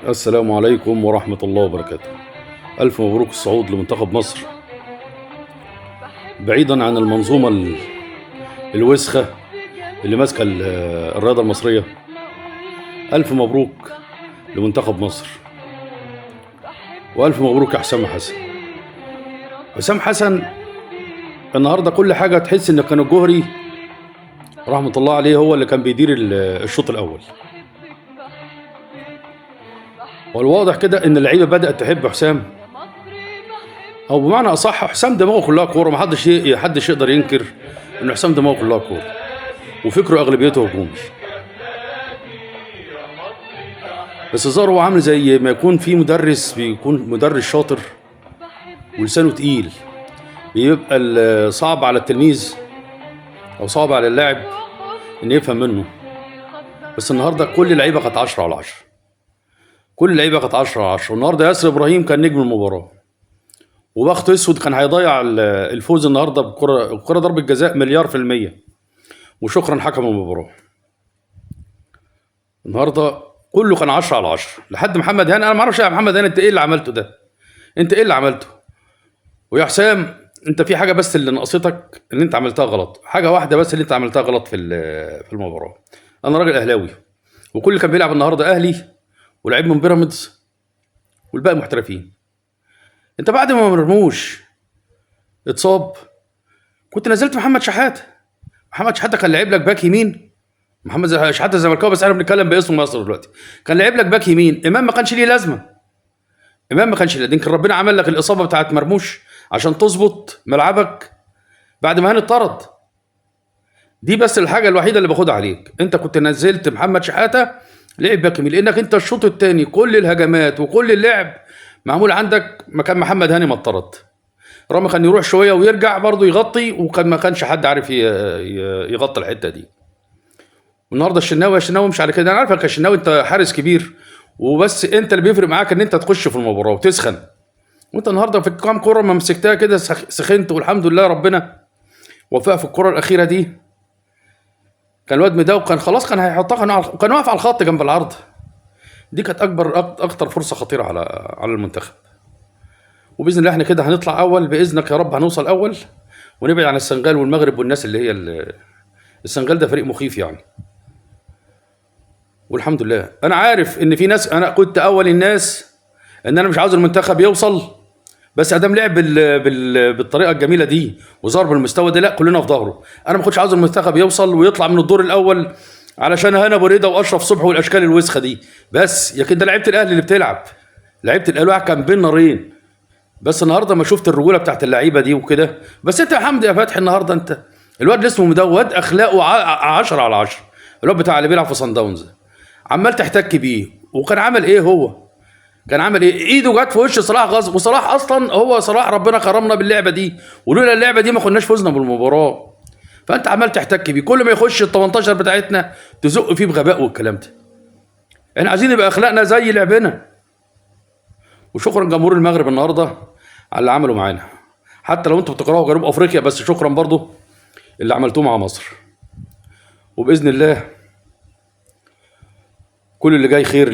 السلام عليكم ورحمة الله وبركاته. ألف مبروك الصعود لمنتخب مصر، بعيدا عن المنظومة الوسخة اللي ماسكة الرياضة المصرية. ألف مبروك لمنتخب مصر، وألف مبروك يا حسام حسن. حسام حسن النهاردة كل حاجة تحس إن كان الجوهري رحمة الله عليه هو اللي كان بيدير الشوط الأول، والواضح كده إن اللعيبة بدأت تحب حسام، أو بمعنى أصح حسام دماغه كلها كورة. محدش يقدر ينكر إن حسام دماغه كلها كورة وفكره أغلبيته هجومي. بس ظهر هو عامل زي ما يكون في مدرس، بيكون مدرس شاطر ولسانه تقيل، بيبقى صعب على التلميذ أو صعب على اللاعب إن يفهم منه. بس النهارده كل اللعيبة كانت 10/10، كل اللعيبة كانت 10/10. والنهارده ياسر إبراهيم كان نجم المباراة، وبخت اسود كان هيضيع الفوز النهارده بكرة ضربة جزاء 100%. وشكرا حكم المباراة. النهارده كله كان 10/10 لحد محمد هاني. انا ما اعرفش يا محمد هاني انت ايه اللي عملته ده؟ انت ايه اللي عملته؟ ويا حسام انت في حاجه بس اللي ناقصتك، اللي انت عملتها غلط، حاجه واحده بس اللي انت عملتها غلط في المباراه. انا راجل اهلاوي، وكل اللي كان بيلعب النهارده اهلي ولاعيب من بيراميدز والباقي محترفين. انت بعد ما مرموش اتصاب كنت نزلت محمد شحاته. محمد شحاته كان لعيب لك باك يمين. محمد شحاته زملكاوي بس احنا بنتكلم باسم مصر دلوقتي. كان لعيب لك باك يمين. امام ما كانش ليه لازمه، امام ما كانش ليه. يمكن ربنا عمل لك الاصابه بتاعت مرموش عشان تظبط ملعبك بعد ما هاني اتطرد. دي بس الحاجه الوحيده اللي باخدها عليك. انت كنت نزلت محمد شحاته لعب باك يمين، لانك انت الشوط الثاني كل الهجمات وكل اللعب معمول عندك مكان محمد هاني ما اتطرد. رامي كان يروح شويه ويرجع برضه يغطي، وكان ما كانش حد عارف يغطي الحته دي. والنهارده الشناوي مش على كده. انا عارفك يا الشناوي انت حارس كبير، وبس انت اللي بيفرق معاك ان انت تخش في المباراه وتسخن. وانت النهارده في كام كوره ما مسكتها كده سخنت، والحمد لله ربنا وفقها في الكوره الاخيره دي. كان الواد مداو كان خلاص كان هيحطها، كان واقف على الخط جنب العرض. دي كانت اكتر فرصه خطيره على المنتخب. وباذن الله احنا كده هنطلع اول باذنك يا رب، هنوصل اول ونبعد عن السنغال والمغرب والناس اللي هي السنغال ده فريق مخيف يعني. والحمد لله انا عارف ان في ناس، انا كنت اول الناس ان انا مش عاوز المنتخب يوصل، بس ادام لعب بالطريقه الجميله دي وظهر بالمستوى ده، لا كلنا في ظهره. انا ما كنتش عاوز المنتخب يوصل ويطلع من الدور الاول علشان هنا ابو ريده واشرف صبحي والاشكال الوسخه دي بس. يا كده لعيبه الاهلي اللي بتلعب، لعيبه الاهلي كان بين نارين. بس النهارده ما شفت الرجوله بتاعت اللعيبه دي وكده. بس انت يا حمدي يا فتحي النهارده انت الواد اللي اسمه مدود اخلاقه 10/10. الواد بتاع اللي بيلعب في صن داونز عمال تحتك بيه. وكان عمل ايه؟ هو كان عمل ايه؟ ايده جت في وش صلاح غصب. وصلاح اصلا هو صلاح ربنا كرمنا باللعبه دي، ولولا اللعبه دي ما كناش فزنا بالمباراه. فانت عمال تحتك بيه، كل ما يخش ال 18 بتاعتنا تزق فيه بغباء والكلام ده. احنا عايزين يبقى اخلاقنا زي لعبنا. وشكرا جمهور المغرب النهارده على اللي عملوا معانا، حتى لو انتوا بتكرهوا جنوب افريقيا، بس شكرا برضو اللي عملتوه مع مصر. وباذن الله كل اللي جاي خير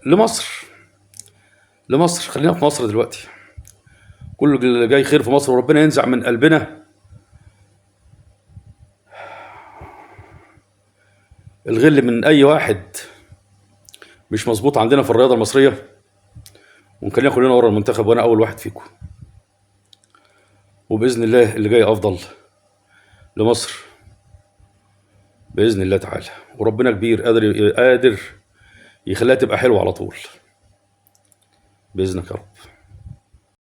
لمصر. خلينا في مصر دلوقتي. كل اللي جاي خير في مصر، وربنا ينزع من قلبنا الغل من اي واحد مش مظبوط عندنا في الرياضه المصريه، ونخلينا كلنا ورا المنتخب وانا اول واحد فيكم. وباذن الله اللي جاي افضل لمصر باذن الله تعالى. وربنا كبير قادر يخليها تبقى حلوه على طول باذنك يا رب.